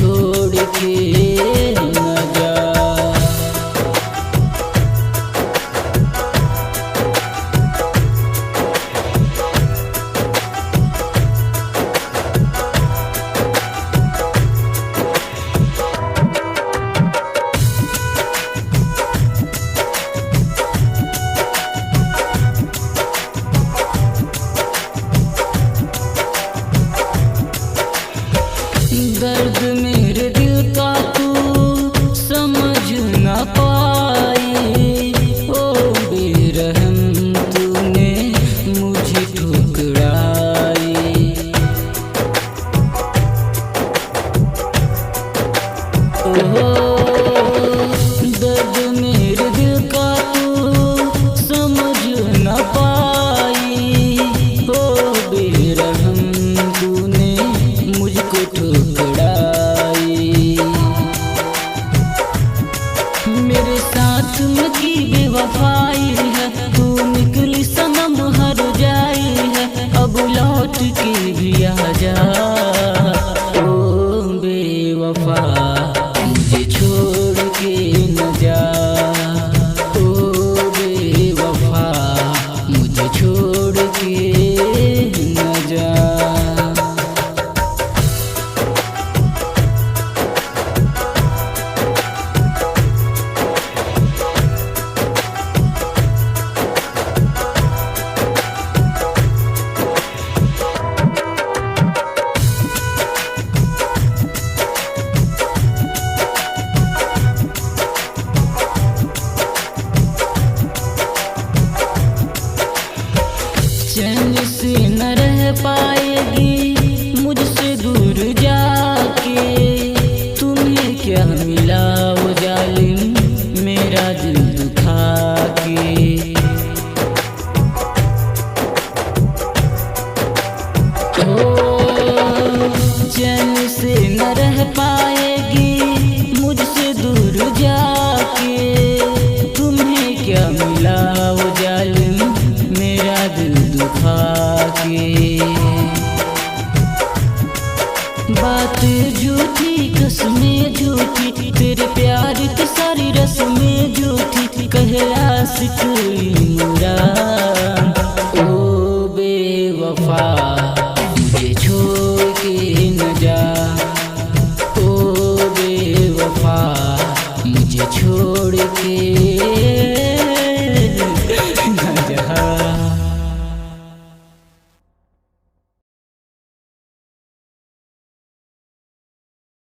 छोड़ के न जा। दर्द मेरे दिल का तू समझ न पाई, ओ बेरहम तूने मुझे ठुकराई। ओ दर्द मेरे दिल का तू समझ न पाई, ओ बेरहम तूने मुझको ठुकराई। मेरे साथ में की बेवफाई है, तू निकली सनम हर जाई है, अब लौट के भी आ जा। ओ बेवफा मुझे छोड़ के न जा, ओ बेवफा मुझे छोड़ के न जा। चैन से न रह पाएगी मुझसे दूर जाके, तुम्हें क्या मिला वो जालिम मेरा दिल दुखा के। ओ चैन से न रह पाएगी मुझसे दूर जाके, तुम्हें क्या मिला वो जालिम मेरा दिल दुखा के। बात झूठी कसमें झूठी, तेरे प्यार की सारी रस्में झूठी, कहे आशिक इमरान। ओ बेवफा मुझे छोड़ के न जा, ओ बेवफा मुझे छोड़ के